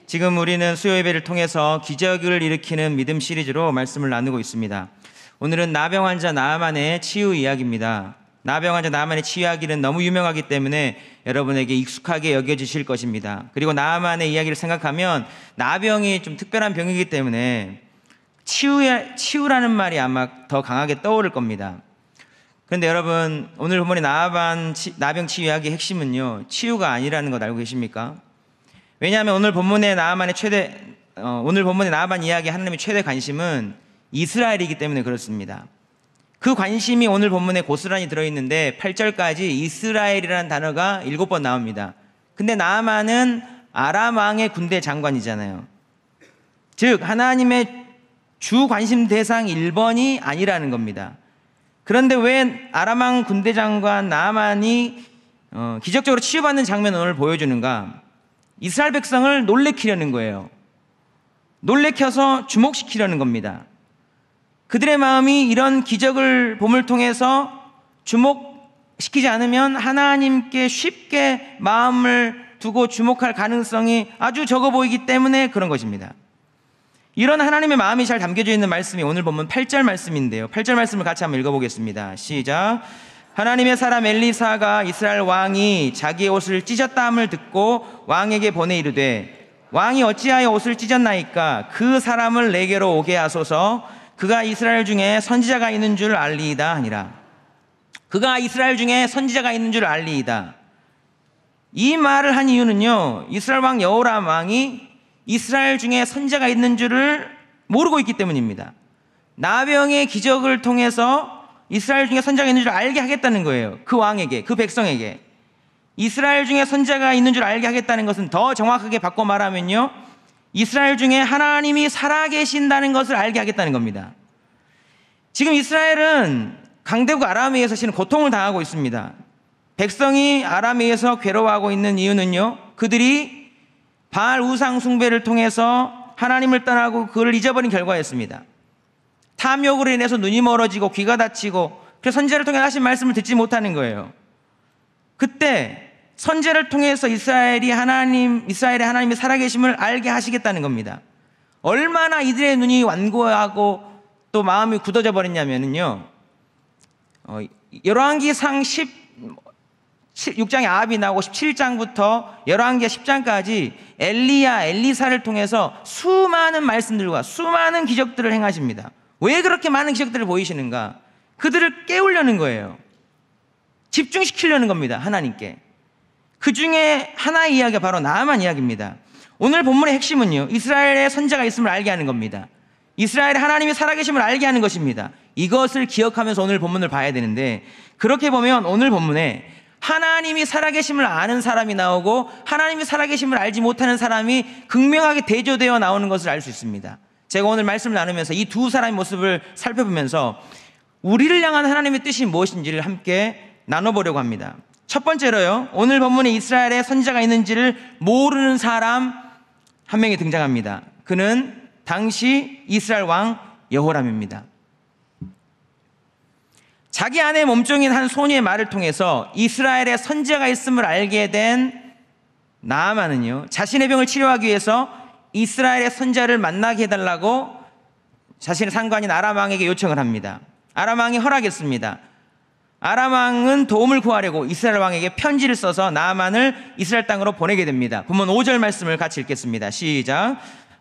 지금 우리는 수요 예배를 통해서 기적을 일으키는 믿음 시리즈로 말씀을 나누고 있습니다. 오늘은 나병 환자 나아만의 치유 이야기입니다. 나병 환자 나아만의 치유 이야기는 너무 유명하기 때문에 여러분에게 익숙하게 여겨지실 것입니다. 그리고 나아만의 이야기를 생각하면 나병이 좀 특별한 병이기 때문에 치유라는 말이 아마 더 강하게 떠오를 겁니다. 그런데 여러분, 오늘 본문의 나병 치유 이야기의 핵심은요, 치유가 아니라는 것 알고 계십니까? 왜냐하면 오늘 본문의 나아만 이야기 하나님의 최대 관심은 이스라엘이기 때문에 그렇습니다. 그 관심이 오늘 본문에 고스란히 들어있는데 8절까지 이스라엘이라는 단어가 7번 나옵니다. 근데 나아만은 아람 왕의 군대 장관이잖아요. 즉 하나님의 주 관심 대상 1번이 아니라는 겁니다. 그런데 왜 아람 왕 군대 장관 나아만이 기적적으로 치유받는 장면을 오늘 보여주는가? 이스라엘 백성을 놀래키려는 거예요. 놀래켜서 주목시키려는 겁니다. 그들의 마음이 이런 기적을 봄을 통해서 주목시키지 않으면 하나님께 쉽게 마음을 두고 주목할 가능성이 아주 적어 보이기 때문에 그런 것입니다. 이런 하나님의 마음이 잘 담겨져 있는 말씀이 오늘 본문 8절 말씀인데요. 8절 말씀을 같이 한번 읽어보겠습니다. 시작. 하나님의 사람 엘리사가 이스라엘 왕이 자기의 옷을 찢었다함을 듣고 왕에게 보내 이르되 왕이 어찌하여 옷을 찢었나이까? 그 사람을 내게로 오게 하소서. 그가 이스라엘 중에 선지자가 있는 줄 알리이다 하니라. 그가 이스라엘 중에 선지자가 있는 줄 알리이다. 이 말을 한 이유는요, 이스라엘 왕 여호람 왕이 이스라엘 중에 선지자가 있는 줄을 모르고 있기 때문입니다. 나병의 기적을 통해서 이스라엘 중에 선지자가 있는 줄 알게 하겠다는 거예요. 그 왕에게, 그 백성에게. 이스라엘 중에 선지자가 있는 줄 알게 하겠다는 것은 더 정확하게 바꿔 말하면요, 이스라엘 중에 하나님이 살아계신다는 것을 알게 하겠다는 겁니다. 지금 이스라엘은 강대국 아람에 의해서 실은 고통을 당하고 있습니다. 백성이 아람에 의해서 괴로워하고 있는 이유는요, 그들이 바알 우상 숭배를 통해서 하나님을 떠나고 그를 잊어버린 결과였습니다. 탐욕으로 인해서 눈이 멀어지고 귀가 닫히고, 그래서 선지자를 통해 하신 말씀을 듣지 못하는 거예요. 그때 선지자를 통해서 이스라엘의 하나님이 살아계심을 알게 하시겠다는 겁니다. 얼마나 이들의 눈이 완고하고 또 마음이 굳어져 버렸냐면요, 열왕기상 16장에 아합이 나오고 17장부터 열왕기하 10장까지 엘리사를 통해서 수많은 말씀들과 수많은 기적들을 행하십니다. 왜 그렇게 많은 기적들을 보이시는가? 그들을 깨우려는 거예요. 집중시키려는 겁니다. 하나님께. 그 중에 하나의 이야기가 바로 나아만 이야기입니다. 오늘 본문의 핵심은요, 이스라엘에 선지자가 있음을 알게 하는 겁니다. 이스라엘에 하나님이 살아계심을 알게 하는 것입니다. 이것을 기억하면서 오늘 본문을 봐야 되는데, 그렇게 보면 오늘 본문에 하나님이 살아계심을 아는 사람이 나오고 하나님이 살아계심을 알지 못하는 사람이 극명하게 대조되어 나오는 것을 알 수 있습니다. 제가 오늘 말씀을 나누면서 이 두 사람의 모습을 살펴보면서 우리를 향한 하나님의 뜻이 무엇인지를 함께 나눠보려고 합니다. 첫 번째로요, 오늘 본문에 이스라엘에 선지자가 있는지를 모르는 사람 한 명이 등장합니다. 그는 당시 이스라엘 왕 여호람입니다. 자기 아내 몸종인 한 소녀의 말을 통해서 이스라엘에 선지자가 있음을 알게 된 나아만은요, 자신의 병을 치료하기 위해서 이스라엘의 선지자를 만나게 해달라고 자신의 상관인 아람 왕에게 요청을 합니다. 아람 왕이 허락했습니다. 아람 왕은 도움을 구하려고 이스라엘 왕에게 편지를 써서 나아만을 이스라엘 땅으로 보내게 됩니다. 본문 5절 말씀을 같이 읽겠습니다. 시작.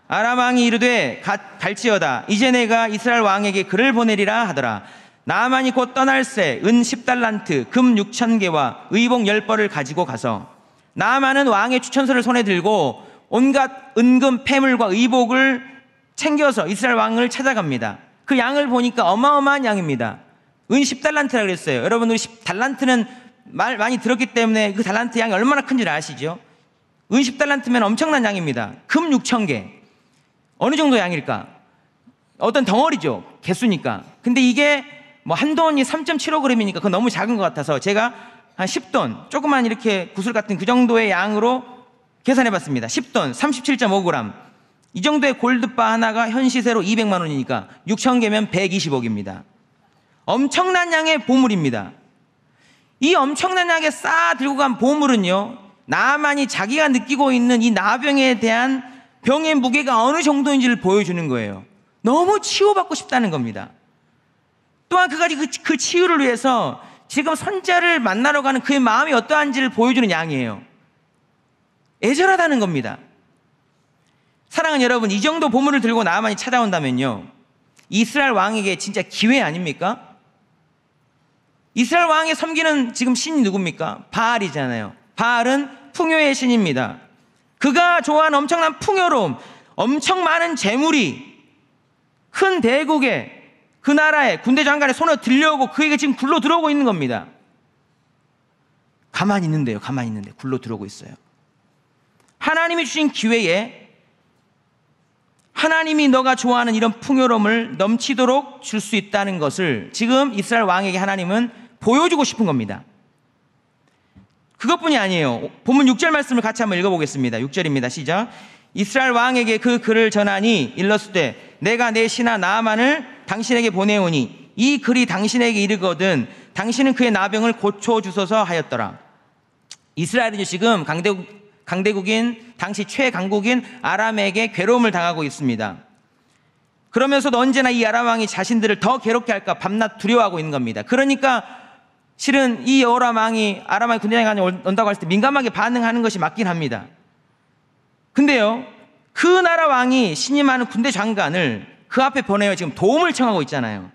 아람 왕이 이르되 갈지어다. 이제 내가 이스라엘 왕에게 글을 보내리라 하더라. 나아만이 곧 떠날새 은 10달란트 금 6,000개와 의복 10벌을 가지고 가서, 나아만은 왕의 추천서를 손에 들고 온갖 은금 폐물과 의복을 챙겨서 이스라엘 왕을 찾아갑니다. 그 양을 보니까 어마어마한 양입니다. 은 10달란트라고 그랬어요. 여러분, 우리 10달란트는 말 많이 들었기 때문에 그 달란트 양이 얼마나 큰지 아시죠? 은 10달란트면 엄청난 양입니다. 금 6,000개. 어느 정도 양일까? 어떤 덩어리죠, 개수니까. 근데 이게 뭐 한 돈이 3.75g이니까 그건 너무 작은 것 같아서 제가 한 10돈, 조그만 이렇게 구슬 같은 그 정도의 양으로 계산해 봤습니다. 10돈, 37.5g. 이 정도의 골드바 하나가 현 시세로 200만 원이니까 6,000개면 120억입니다. 엄청난 양의 보물입니다. 이 엄청난 양에 쌓아 들고 간 보물은요, 나아만이 자기가 느끼고 있는 이 나병에 대한 병의 무게가 어느 정도인지를 보여주는 거예요. 너무 치유받고 싶다는 겁니다. 또한 그 치유를 위해서 지금 손자를 만나러 가는 그의 마음이 어떠한지를 보여주는 양이에요. 애절하다는 겁니다. 사랑하는 여러분, 이 정도 보물을 들고 나아만이 찾아온다면요, 이스라엘 왕에게 진짜 기회 아닙니까? 이스라엘 왕이 섬기는 지금 신이 누굽니까? 바알이잖아요. 바알은 풍요의 신입니다. 그가 좋아하는 엄청난 풍요로움, 엄청 많은 재물이 큰 대국에, 그 나라의 군대 장관의 손에 들려오고 그에게 지금 굴러 들어오고 있는 겁니다. 가만히 있는데 굴러 들어오고 있어요. 하나님이 주신 기회에 하나님이 너가 좋아하는 이런 풍요로움을 넘치도록 줄 수 있다는 것을 지금 이스라엘 왕에게 하나님은 보여주고 싶은 겁니다. 그것뿐이 아니에요. 본문 6절 말씀을 같이 한번 읽어보겠습니다. 6절입니다. 시작. 이스라엘 왕에게 그 글을 전하니 일렀으되 내가 내 신하 나아만을 당신에게 보내오니 이 글이 당신에게 이르거든 당신은 그의 나병을 고쳐주소서 하였더라. 이스라엘은 지금 강대국인 당시 최강국인 아람에게 괴로움을 당하고 있습니다. 그러면서도 언제나 이 아람 왕이 자신들을 더 괴롭게 할까 밤낮 두려워하고 있는 겁니다. 그러니까 실은 이 여호람 왕이 아람 왕이 군대장관이 온다고 했을 때 민감하게 반응하는 것이 맞긴 합니다. 근데요, 그 나라 왕이 신임하는 군대 장관을 그 앞에 보내어 지금 도움을 청하고 있잖아요.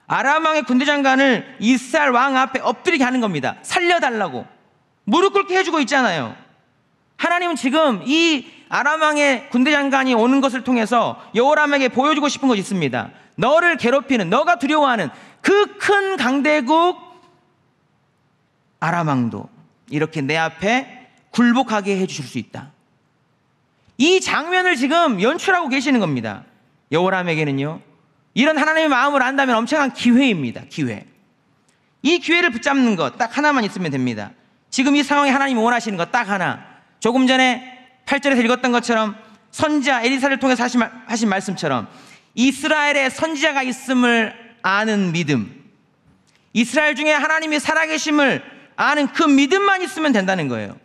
아람 왕의 군대 장관을 이스라엘 왕 앞에 엎드리게 하는 겁니다. 살려달라고 무릎 꿇게 해주고 있잖아요. 하나님은 지금 이 아람 왕의 군대 장관이 오는 것을 통해서 여호람에게 보여주고 싶은 것이 있습니다. 너를 괴롭히는, 너가 두려워하는 그 큰 강대국 아람 왕도 이렇게 내 앞에 굴복하게 해주실 수 있다. 이 장면을 지금 연출하고 계시는 겁니다. 여호람에게는요, 이런 하나님의 마음을 안다면 엄청난 기회입니다. 기회. 이 기회를 붙잡는 것 딱 하나만 있으면 됩니다. 지금 이 상황에 하나님이 원하시는 것 딱 하나. 조금 전에 8절에서 읽었던 것처럼 선지자 엘리사를 통해서 하신 말씀처럼 이스라엘에 선지자가 있음을 아는 믿음, 이스라엘 중에 하나님이 살아계심을 아는 그 믿음만 있으면 된다는 거예요.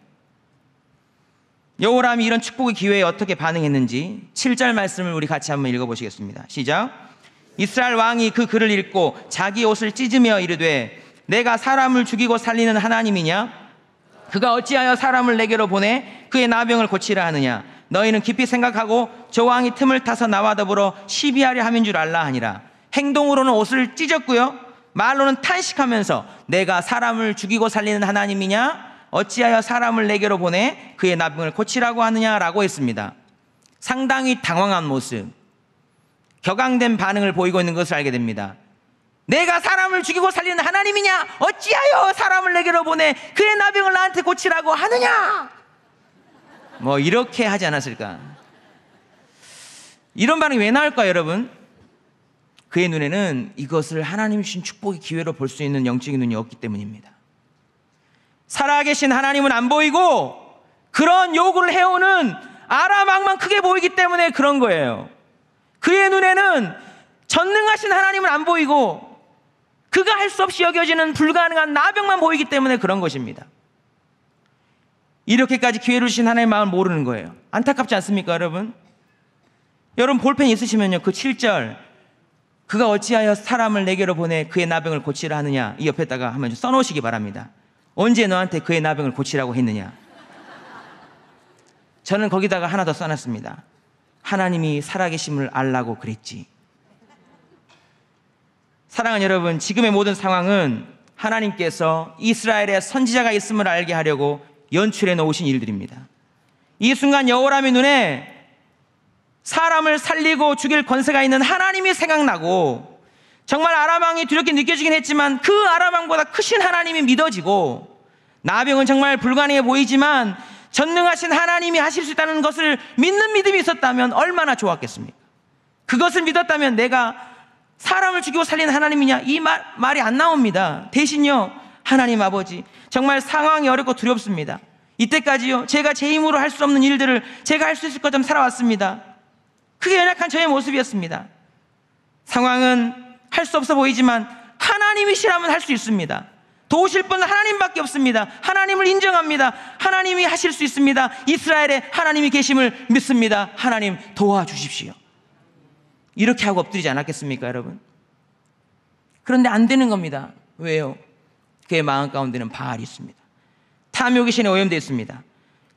여호람이 이런 축복의 기회에 어떻게 반응했는지 7절 말씀을 우리 같이 한번 읽어보시겠습니다. 시작. 이스라엘 왕이 그 글을 읽고 자기 옷을 찢으며 이르되 내가 사람을 죽이고 살리는 하나님이냐? 그가 어찌하여 사람을 내게로 보내 그의 나병을 고치라 하느냐? 너희는 깊이 생각하고 저 왕이 틈을 타서 나와 더불어 시비하려 함인 줄 알라 하니라. 행동으로는 옷을 찢었고요, 말로는 탄식하면서 내가 사람을 죽이고 살리는 하나님이냐? 어찌하여 사람을 내게로 보내 그의 나병을 고치라고 하느냐라고 했습니다. 상당히 당황한 모습, 격앙된 반응을 보이고 있는 것을 알게 됩니다. 내가 사람을 죽이고 살리는 하나님이냐? 어찌하여 사람을 내게로 보내 그의 나병을 나한테 고치라고 하느냐? 뭐 이렇게 하지 않았을까? 이런 반응이 왜 나올까요, 여러분? 그의 눈에는 이것을 하나님이 주신 축복의 기회로 볼 수 있는 영적인 눈이 없기 때문입니다. 살아계신 하나님은 안 보이고 그런 요구를 해오는 아람 왕만 크게 보이기 때문에 그런 거예요. 그의 눈에는 전능하신 하나님은 안 보이고 그가 할 수 없이 여겨지는 불가능한 나병만 보이기 때문에 그런 것입니다. 이렇게까지 기회를 주신 하나님의 마음을 모르는 거예요. 안타깝지 않습니까, 여러분? 여러분 볼펜 있으시면요, 그 7절 그가 어찌하여 사람을 내게로 보내 그의 나병을 고치라 하느냐, 이 옆에다가 한번 좀 써놓으시기 바랍니다. 언제 너한테 그의 나병을 고치라고 했느냐? 저는 거기다가 하나 더 써놨습니다. 하나님이 살아계심을 알라고 그랬지. 사랑하는 여러분, 지금의 모든 상황은 하나님께서 이스라엘에 선지자가 있음을 알게 하려고 연출해 놓으신 일들입니다. 이 순간 여호람의 눈에 사람을 살리고 죽일 권세가 있는 하나님이 생각나고, 정말 아람 왕이 두렵게 느껴지긴 했지만 그 아람 왕보다 크신 하나님이 믿어지고, 나병은 정말 불가능해 보이지만 전능하신 하나님이 하실 수 있다는 것을 믿는 믿음이 있었다면 얼마나 좋았겠습니까? 그것을 믿었다면 내가 사람을 죽이고 살리는 하나님이냐, 이 말이 안 나옵니다. 대신요, 하나님 아버지, 정말 상황이 어렵고 두렵습니다. 이때까지요, 제가 제 힘으로 할 수 없는 일들을 제가 할 수 있을 것처럼 살아왔습니다. 그게 연약한 저의 모습이었습니다. 상황은 할 수 없어 보이지만 하나님이시라면 할 수 있습니다. 도우실 분은 하나님밖에 없습니다. 하나님을 인정합니다. 하나님이 하실 수 있습니다. 이스라엘에 하나님이 계심을 믿습니다. 하나님 도와주십시오. 이렇게 하고 엎드리지 않았겠습니까, 여러분? 그런데 안 되는 겁니다. 왜요? 그의 마음 가운데는 바알이 있습니다. 탐욕의 신에 오염되어 있습니다.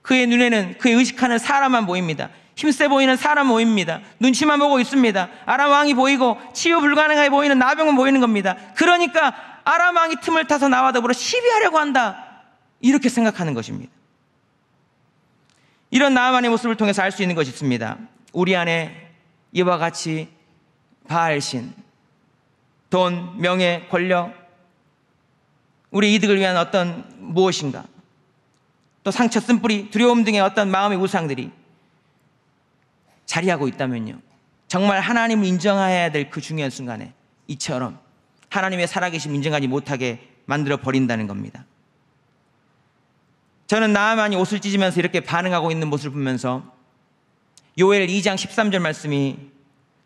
그의 눈에는 그의 의식하는 사람만 보입니다. 힘세 보이는 사람 보입니다. 눈치만 보고 있습니다. 아람 왕이 보이고 치유 불가능하게 보이는 나병은 보이는 겁니다. 그러니까 아람 왕이 틈을 타서 나와 더불어 시비하려고 한다, 이렇게 생각하는 것입니다. 이런 나아만의 모습을 통해서 알 수 있는 것이 있습니다. 우리 안에 이와 같이 바알신, 돈, 명예, 권력, 우리 이득을 위한 어떤 무엇인가, 또 상처, 쓴뿌리, 두려움 등의 어떤 마음의 우상들이 자리하고 있다면요, 정말 하나님을 인정해야 될 그 중요한 순간에 이처럼 하나님의 살아계심 인정하지 못하게 만들어 버린다는 겁니다. 저는 나아만이 옷을 찢으면서 이렇게 반응하고 있는 모습을 보면서 요엘 2장 13절 말씀이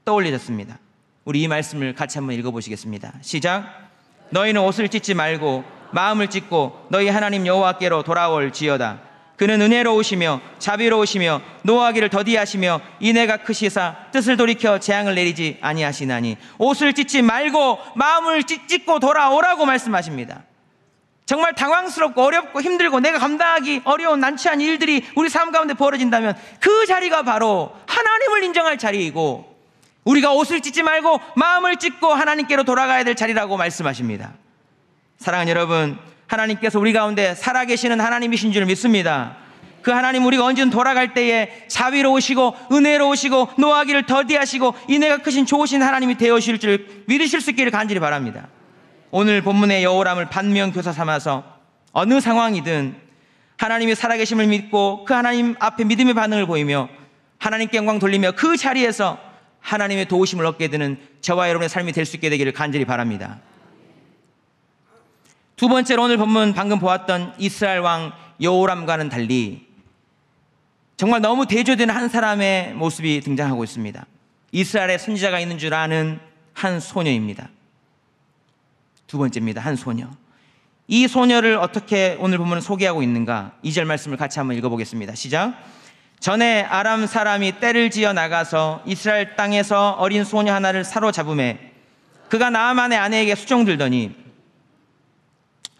떠올려졌습니다. 우리 이 말씀을 같이 한번 읽어보시겠습니다. 시작. 너희는 옷을 찢지 말고 마음을 찢고 너희 하나님 여호와께로 돌아올지어다. 그는 은혜로우시며 자비로우시며 노하기를 더디하시며 인애가 크시사 뜻을 돌이켜 재앙을 내리지 아니하시나니 옷을 찢지 말고 마음을 찢고 돌아오라고 말씀하십니다. 정말 당황스럽고 어렵고 힘들고 내가 감당하기 어려운 난처한 일들이 우리 삶 가운데 벌어진다면 그 자리가 바로 하나님을 인정할 자리이고, 우리가 옷을 찢지 말고 마음을 찢고 하나님께로 돌아가야 될 자리라고 말씀하십니다. 사랑하는 여러분, 하나님께서 우리 가운데 살아계시는 하나님이신 줄 믿습니다. 그 하나님, 우리가 언제든 돌아갈 때에 자비로우시고 은혜로우시고 노하기를 더디하시고 인애가 크신 좋으신 하나님이 되어주실 줄 믿으실 수 있기를 간절히 바랍니다. 오늘 본문의 여호람을 반면교사 삼아서 어느 상황이든 하나님의 살아계심을 믿고 그 하나님 앞에 믿음의 반응을 보이며 하나님께 영광 돌리며 그 자리에서 하나님의 도우심을 얻게 되는 저와 여러분의 삶이 될 수 있게 되기를 간절히 바랍니다. 두 번째로 오늘 본문 방금 보았던 이스라엘 왕 여호람과는 달리 정말 너무 대조되는 한 사람의 모습이 등장하고 있습니다. 이스라엘에 선지자가 있는 줄 아는 한 소녀입니다. 두 번째입니다. 한 소녀. 이 소녀를 어떻게 오늘 본문은 소개하고 있는가? 2절 말씀을 같이 한번 읽어보겠습니다. 시작. 전에 아람 사람이 떼를 지어 나가서 이스라엘 땅에서 어린 소녀 하나를 사로잡음에 그가 나아만의 아내에게 수종들더니,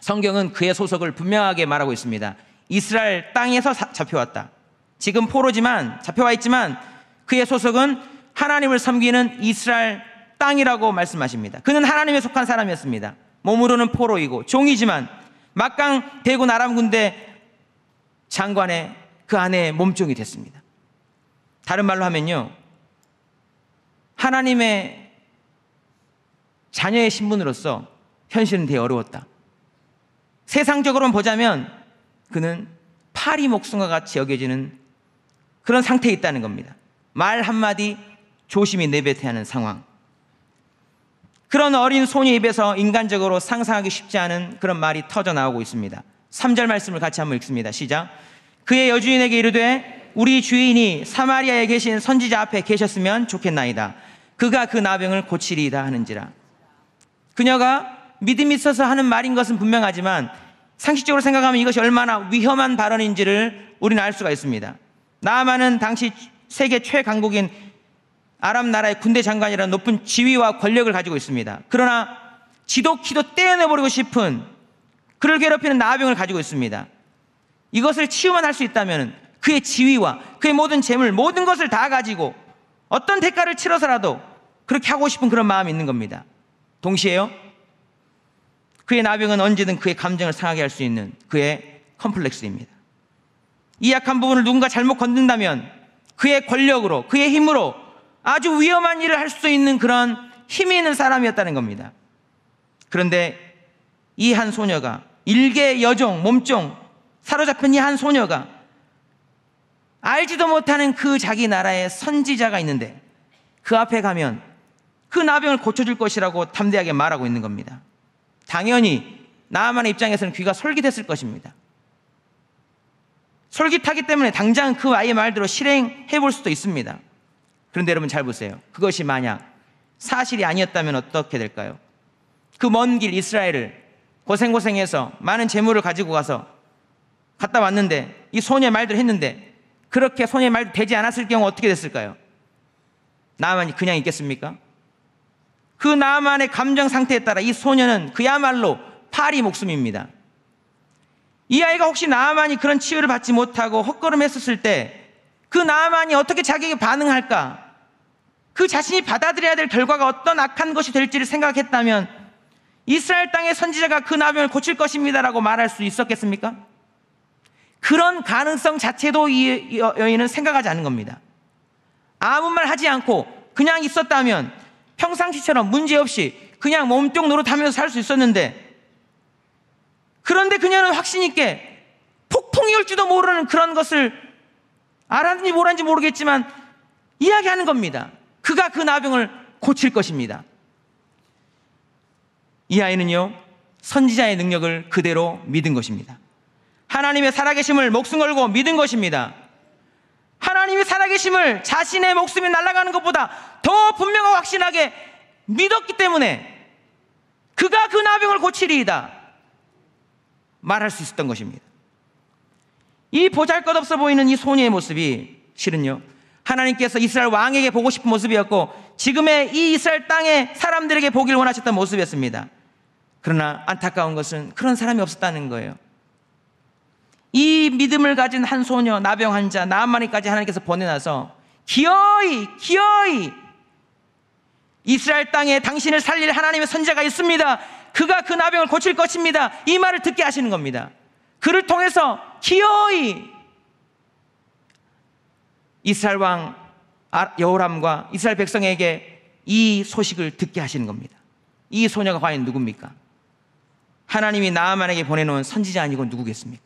성경은 그의 소속을 분명하게 말하고 있습니다. 이스라엘 땅에서 잡혀왔다. 지금 포로지만 잡혀와 있지만 그의 소속은 하나님을 섬기는 이스라엘 땅이라고 말씀하십니다. 그는 하나님에 속한 사람이었습니다. 몸으로는 포로이고 종이지만 막강 대군 아람 군대 장관의 그 아내의 몸종이 됐습니다. 다른 말로 하면요, 하나님의 자녀의 신분으로서 현실은 되게 어려웠다. 세상적으로는 보자면 그는 파리 목숨과 같이 여겨지는 그런 상태에 있다는 겁니다. 말 한마디 조심히 내뱉어야 하는 상황. 그런 어린 소녀 입에서 인간적으로 상상하기 쉽지 않은 그런 말이 터져 나오고 있습니다. 3절 말씀을 같이 한번 읽습니다. 시작. 그의 여주인에게 이르되 우리 주인이 사마리아에 계신 선지자 앞에 계셨으면 좋겠나이다. 그가 그 나병을 고치리이다 하는지라. 그녀가 믿음이 있어서 하는 말인 것은 분명하지만 상식적으로 생각하면 이것이 얼마나 위험한 발언인지를 우리는 알 수가 있습니다. 나아만은 당시 세계 최강국인 아람 나라의 군대 장관이라는 높은 지위와 권력을 가지고 있습니다. 그러나 지독히도 떼어내버리고 싶은, 그를 괴롭히는 나병을 가지고 있습니다. 이것을 치유만 할 수 있다면 그의 지위와 그의 모든 재물, 모든 것을 다 가지고 어떤 대가를 치러서라도 그렇게 하고 싶은 그런 마음이 있는 겁니다. 동시에요, 그의 나병은 언제든 그의 감정을 상하게 할 수 있는 그의 컴플렉스입니다. 이 약한 부분을 누군가 잘못 건든다면 그의 권력으로, 그의 힘으로 아주 위험한 일을 할 수 있는 그런 힘이 있는 사람이었다는 겁니다. 그런데 이 한 소녀가, 일개 여종, 몸종, 사로잡힌 이 한 소녀가 알지도 못하는 그 자기 나라의 선지자가 있는데 그 앞에 가면 그 나병을 고쳐줄 것이라고 담대하게 말하고 있는 겁니다. 당연히 나아만의 입장에서는 귀가 솔깃했을 것입니다. 솔깃하기 때문에 당장 그 아이의 말대로 실행해 볼 수도 있습니다. 그런데 여러분 잘 보세요. 그것이 만약 사실이 아니었다면 어떻게 될까요? 그 먼 길 이스라엘을 고생해서 많은 재물을 가지고 가서 갔다 왔는데 이 소녀의 말대로 했는데 그렇게 소녀의 말대로 되지 않았을 경우 어떻게 됐을까요? 나아만이 그냥 있겠습니까? 그 나아만의 감정 상태에 따라 이 소녀는 그야말로 파리 목숨입니다. 이 아이가 혹시 나아만이 그런 치유를 받지 못하고 헛걸음했었을 때 그 나아만이 어떻게 자기에게 반응할까? 그 자신이 받아들여야 될 결과가 어떤 악한 것이 될지를 생각했다면 이스라엘 땅의 선지자가 그 나병을 고칠 것입니다라고 말할 수 있었겠습니까? 그런 가능성 자체도 이 여인은 생각하지 않은 겁니다. 아무 말 하지 않고 그냥 있었다면 평상시처럼 문제없이 그냥 몸뚱 노릇하면서 살 수 있었는데, 그런데 그녀는 확신 있게 폭풍이 올지도 모르는 그런 것을 알았는지 몰랐는지 모르겠지만 이야기하는 겁니다. 그가 그 나병을 고칠 것입니다. 이 아이는요, 선지자의 능력을 그대로 믿은 것입니다. 하나님의 살아계심을 목숨 걸고 믿은 것입니다. 하나님이 살아계심을 자신의 목숨이 날아가는 것보다 더 분명하고 확신하게 믿었기 때문에 그가 그 나병을 고치리이다 말할 수 있었던 것입니다. 이 보잘것없어 보이는 이 소녀의 모습이 실은요, 하나님께서 이스라엘 왕에게 보고 싶은 모습이었고 지금의 이 이스라엘 땅의 사람들에게 보기를 원하셨던 모습이었습니다. 그러나 안타까운 것은 그런 사람이 없었다는 거예요. 이 믿음을 가진 한 소녀, 나병 환자 나아만이까지 하나님께서 보내놔서 기어이 이스라엘 땅에 당신을 살릴 하나님의 선지자가 있습니다. 그가 그 나병을 고칠 것입니다. 이 말을 듣게 하시는 겁니다. 그를 통해서 기어이 이스라엘 왕 여호람과 이스라엘 백성에게 이 소식을 듣게 하시는 겁니다. 이 소녀가 과연 누굽니까? 하나님이 나아만에게 보내놓은 선지자 아니고 누구겠습니까?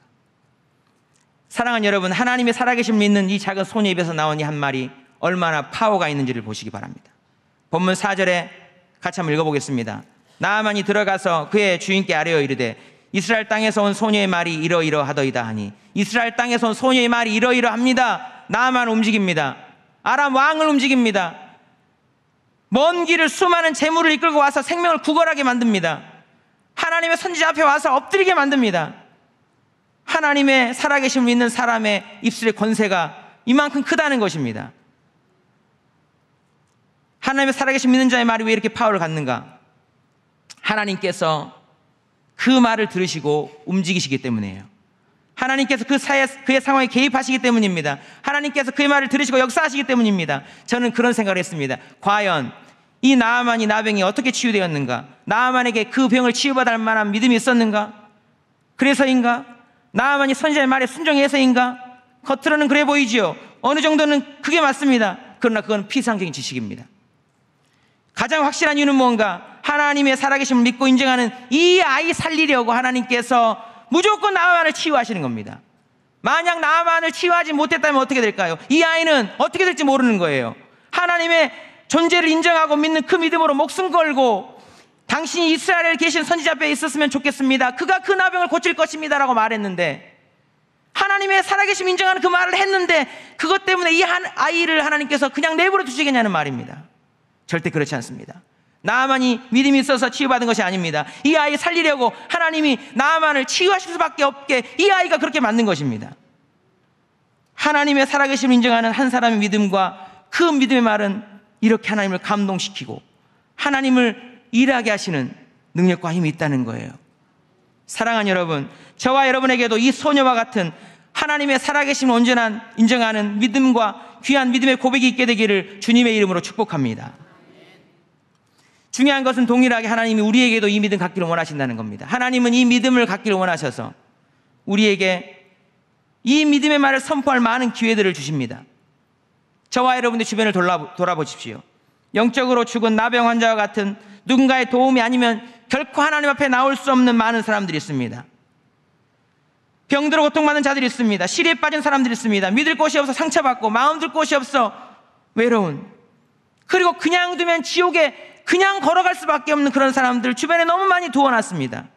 사랑하는 여러분, 하나님의 살아계심을 믿는 이 작은 소녀 입에서 나온 이 한 말이 얼마나 파워가 있는지를 보시기 바랍니다. 본문 4절에 같이 한번 읽어보겠습니다. 나아만이 들어가서 그의 주인께 아뢰어 이르되 이스라엘 땅에서 온 소녀의 말이 이러이러하더이다 하니, 이스라엘 땅에서 온 소녀의 말이 이러이러합니다. 나아만 움직입니다. 아람 왕을 움직입니다. 먼 길을 수많은 재물을 이끌고 와서 생명을 구걸하게 만듭니다. 하나님의 선지자 앞에 와서 엎드리게 만듭니다. 하나님의 살아계심을 믿는 사람의 입술의 권세가 이만큼 크다는 것입니다. 하나님의 살아계심 믿는 자의 말이 왜 이렇게 파워를 갖는가? 하나님께서 그 말을 들으시고 움직이시기 때문이에요. 하나님께서 그의 상황에 개입하시기 때문입니다. 하나님께서 그의 말을 들으시고 역사하시기 때문입니다. 저는 그런 생각을 했습니다. 과연 이 나아만이 나병이 어떻게 치유되었는가? 나아만에게 그 병을 치유받을 만한 믿음이 있었는가? 그래서인가? 나아만이 선지자의 말에 순종해서인가? 겉으로는 그래 보이지요. 어느 정도는 그게 맞습니다. 그러나 그건 피상적인 지식입니다. 가장 확실한 이유는 뭔가? 하나님의 살아계심을 믿고 인정하는 이 아이 살리려고 하나님께서 무조건 나아만을 치유하시는 겁니다. 만약 나아만을 치유하지 못했다면 어떻게 될까요? 이 아이는 어떻게 될지 모르는 거예요. 하나님의 존재를 인정하고 믿는 그 믿음으로 목숨 걸고 당신이 이스라엘에 계신 선지자 앞에 있었으면 좋겠습니다. 그가 그 나병을 고칠 것입니다 라고 말했는데, 하나님의 살아계심 인정하는 그 말을 했는데 그것 때문에 이 아이를 하나님께서 그냥 내버려 두시겠냐는 말입니다. 절대 그렇지 않습니다. 나아만이 믿음이 있어서 치유받은 것이 아닙니다. 이 아이 살리려고 하나님이 나아만을 치유하실 수밖에 없게 이 아이가 그렇게 만든 것입니다. 하나님의 살아계심을 인정하는 한 사람의 믿음과 그 믿음의 말은 이렇게 하나님을 감동시키고 하나님을 일하게 하시는 능력과 힘이 있다는 거예요. 사랑하는 여러분, 저와 여러분에게도 이 소녀와 같은 하나님의 살아계심을 온전한 인정하는 믿음과 귀한 믿음의 고백이 있게 되기를 주님의 이름으로 축복합니다. 중요한 것은 동일하게 하나님이 우리에게도 이 믿음 갖기를 원하신다는 겁니다. 하나님은 이 믿음을 갖기를 원하셔서 우리에게 이 믿음의 말을 선포할 많은 기회들을 주십니다. 저와 여러분들 주변을 돌아보십시오. 영적으로 죽은 나병 환자와 같은 누군가의 도움이 아니면 결코 하나님 앞에 나올 수 없는 많은 사람들이 있습니다. 병들어 고통받는 자들이 있습니다. 시리에 빠진 사람들이 있습니다. 믿을 곳이 없어 상처받고 마음 둘 곳이 없어 외로운, 그리고 그냥 두면 지옥에 그냥 걸어갈 수밖에 없는 그런 사람들 주변에 너무 많이 두어놨습니다.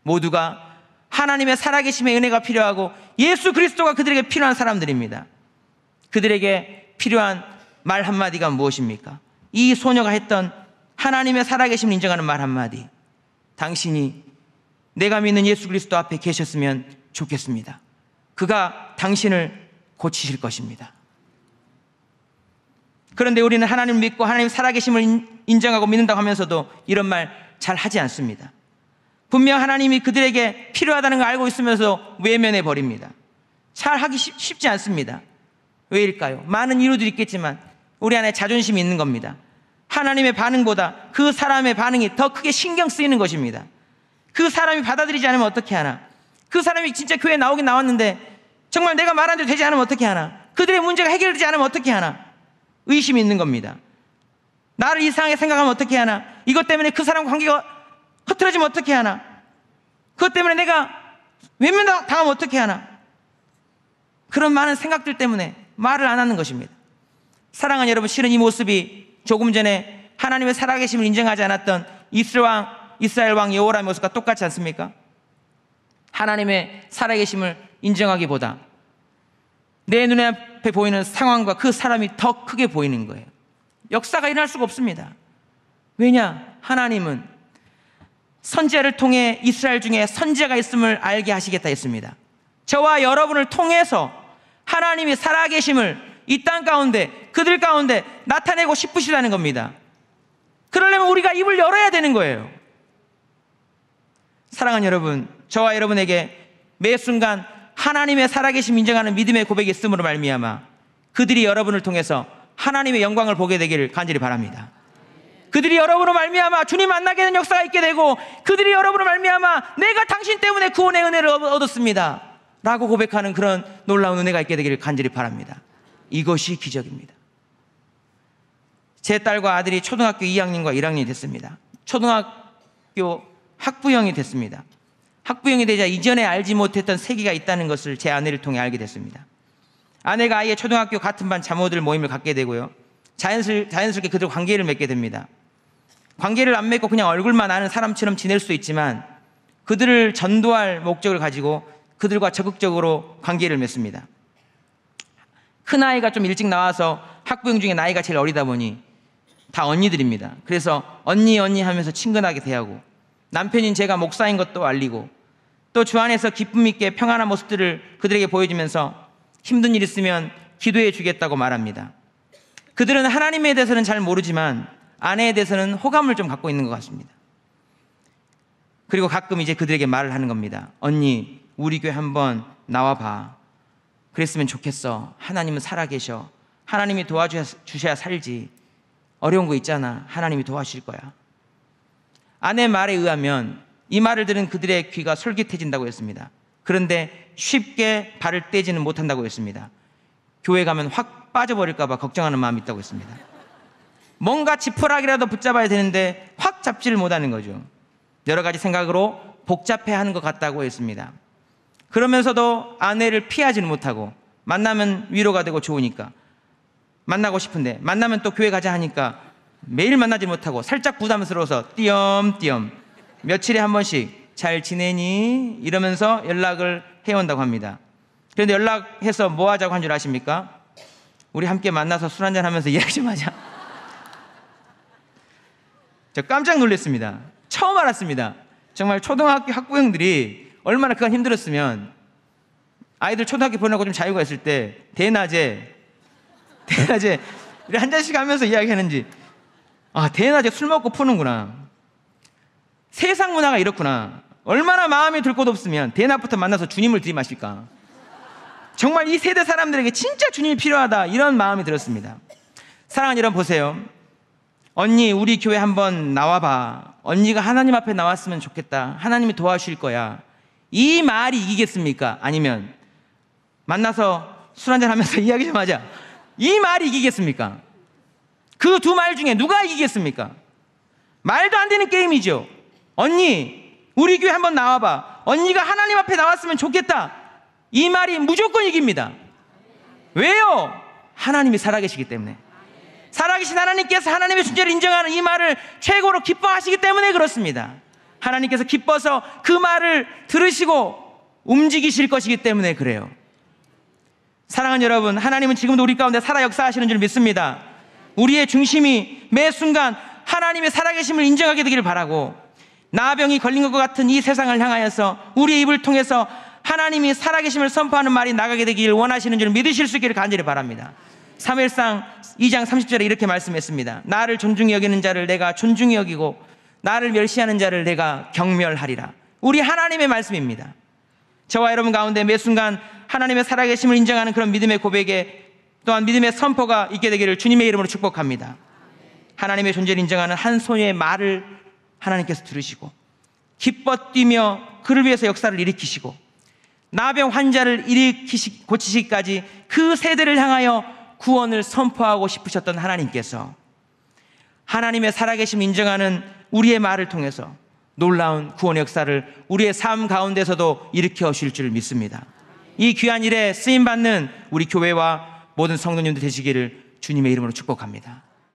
모두가 하나님의 살아계심의 은혜가 필요하고 예수 그리스도가 그들에게 필요한 사람들입니다. 그들에게 필요한 말 한마디가 무엇입니까? 이 소녀가 했던 하나님의 살아계심을 인정하는 말 한마디. 당신이 내가 믿는 예수 그리스도 앞에 계셨으면 좋겠습니다. 그가 당신을 고치실 것입니다. 그런데 우리는 하나님을 믿고 하나님 살아계심을 인정하고 믿는다고 하면서도 이런 말 잘 하지 않습니다. 분명 하나님이 그들에게 필요하다는 걸 알고 있으면서 외면해 버립니다. 잘 하기 쉽지 않습니다. 왜일까요? 많은 이유들이 있겠지만 우리 안에 자존심이 있는 겁니다. 하나님의 반응보다 그 사람의 반응이 더 크게 신경 쓰이는 것입니다. 그 사람이 받아들이지 않으면 어떻게 하나? 그 사람이 진짜 교회에 나오긴 나왔는데 정말 내가 말한 대로 되지 않으면 어떻게 하나? 그들의 문제가 해결되지 않으면 어떻게 하나? 의심이 있는 겁니다. 나를 이상하게 생각하면 어떻게 하나? 이것 때문에 그 사람 관계가 흐트러지면 어떻게 하나? 그것 때문에 내가 외면당하면 어떻게 하나? 그런 많은 생각들 때문에 말을 안 하는 것입니다. 사랑하는 여러분, 실은 이 모습이 조금 전에 하나님의 살아계심을 인정하지 않았던 이스라엘 왕 여호람의 모습과 똑같지 않습니까? 하나님의 살아계심을 인정하기보다 내 눈에 앞에 보이는 상황과 그 사람이 더 크게 보이는 거예요. 역사가 일어날 수가 없습니다. 왜냐? 하나님은 선지자를 통해 이스라엘 중에 선지자가 있음을 알게 하시겠다 했습니다. 저와 여러분을 통해서 하나님이 살아계심을 이 땅 가운데 그들 가운데 나타내고 싶으시다는 겁니다. 그러려면 우리가 입을 열어야 되는 거예요. 사랑하는 여러분, 저와 여러분에게 매 순간 하나님의 살아계심 인정하는 믿음의 고백이 있음으로 말미암아 그들이 여러분을 통해서 하나님의 영광을 보게 되기를 간절히 바랍니다. 그들이 여러분으로 말미암아 주님 만나게 되는 역사가 있게 되고 그들이 여러분으로 말미암아 내가 당신 때문에 구원의 은혜를 얻었습니다 라고 고백하는 그런 놀라운 은혜가 있게 되기를 간절히 바랍니다. 이것이 기적입니다. 제 딸과 아들이 초등학교 2학년과 1학년이 됐습니다. 초등학교 학부형이 됐습니다. 학부형이 되자 이전에 알지 못했던 세계가 있다는 것을 제 아내를 통해 알게 됐습니다. 아내가 아예 초등학교 같은 반 자모들 모임을 갖게 되고요. 자연스럽게 그들 관계를 맺게 됩니다. 관계를 안 맺고 그냥 얼굴만 아는 사람처럼 지낼 수 있지만 그들을 전도할 목적을 가지고 그들과 적극적으로 관계를 맺습니다. 큰아이가 좀 일찍 나와서 학부형 중에 나이가 제일 어리다 보니 다 언니들입니다. 그래서 언니 하면서 친근하게 대하고 남편인 제가 목사인 것도 알리고 또 주 안에서 기쁨 있게 평안한 모습들을 그들에게 보여주면서 힘든 일 있으면 기도해 주겠다고 말합니다. 그들은 하나님에 대해서는 잘 모르지만 아내에 대해서는 호감을 좀 갖고 있는 것 같습니다. 그리고 가끔 이제 그들에게 말을 하는 겁니다. 언니, 우리 교회 한번 나와봐. 그랬으면 좋겠어. 하나님은 살아계셔. 하나님이 도와주셔야 살지. 어려운 거 있잖아. 하나님이 도와주실 거야. 아내 말에 의하면 이 말을 들은 그들의 귀가 솔깃해진다고 했습니다. 그런데 쉽게 발을 떼지는 못한다고 했습니다. 교회 가면 확 빠져버릴까 봐 걱정하는 마음이 있다고 했습니다. 뭔가 지푸라기라도 붙잡아야 되는데 확 잡지를 못하는 거죠. 여러 가지 생각으로 복잡해하는 것 같다고 했습니다. 그러면서도 아내를 피하지는 못하고 만나면 위로가 되고 좋으니까 만나고 싶은데 만나면 또 교회 가자 하니까 매일 만나지 못하고 살짝 부담스러워서 띄엄띄엄 며칠에 한 번씩 잘 지내니? 이러면서 연락을 해온다고 합니다. 그런데 연락해서 뭐 하자고 한 줄 아십니까? 우리 함께 만나서 술 한잔 하면서 이야기 좀 하자. 저 깜짝 놀랐습니다. 처음 알았습니다. 정말 초등학교 학부형들이 얼마나 그간 힘들었으면 아이들 초등학교 보내고 좀 자유가 있을 때 대낮에 한 잔씩 하면서 이야기하는지 대낮에 술 먹고 푸는구나. 세상 문화가 이렇구나. 얼마나 마음이 들 곳 없으면 대낮부터 만나서 주님을 들이마실까. 정말 이 세대 사람들에게 진짜 주님이 필요하다 이런 마음이 들었습니다. 사랑하는 여러분 보세요. 언니 우리 교회 한번 나와봐. 언니가 하나님 앞에 나왔으면 좋겠다. 하나님이 도와주실 거야. 이 말이 이기겠습니까? 아니면 만나서 술 한잔 하면서 이야기 좀 하자. 이 말이 이기겠습니까? 그 두 말 중에 누가 이기겠습니까? 말도 안 되는 게임이죠. 언니 우리 교회 한번 나와봐. 언니가 하나님 앞에 나왔으면 좋겠다. 이 말이 무조건 이깁니다. 왜요? 하나님이 살아계시기 때문에. 살아계신 하나님께서 하나님의 존재를 인정하는 이 말을 최고로 기뻐하시기 때문에 그렇습니다. 하나님께서 기뻐서 그 말을 들으시고 움직이실 것이기 때문에 그래요. 사랑하는 여러분, 하나님은 지금도 우리 가운데 살아 역사하시는 줄 믿습니다. 우리의 중심이 매 순간 하나님의 살아계심을 인정하게 되기를 바라고 나병이 걸린 것과 같은 이 세상을 향하여서 우리의 입을 통해서 하나님이 살아계심을 선포하는 말이 나가게 되기를 원하시는 줄 믿으실 수 있기를 간절히 바랍니다. 사무엘상 2장 30절에 이렇게 말씀했습니다. 나를 존중히 여기는 자를 내가 존중히 여기고 나를 멸시하는 자를 내가 경멸하리라. 우리 하나님의 말씀입니다. 저와 여러분 가운데 매 순간 하나님의 살아계심을 인정하는 그런 믿음의 고백에 또한 믿음의 선포가 있게 되기를 주님의 이름으로 축복합니다. 하나님의 존재를 인정하는 한 소녀의 말을 하나님께서 들으시고 기뻐 뛰며 그를 위해서 역사를 일으키시고 나병 환자를 고치시기까지 그 세대를 향하여 구원을 선포하고 싶으셨던 하나님께서 하나님의 살아계심을 인정하는 우리의 말을 통해서 놀라운 구원의 역사를 우리의 삶 가운데서도 일으켜 오실 줄 믿습니다. 이 귀한 일에 쓰임받는 우리 교회와 모든 성도님들 되시기를 주님의 이름으로 축복합니다.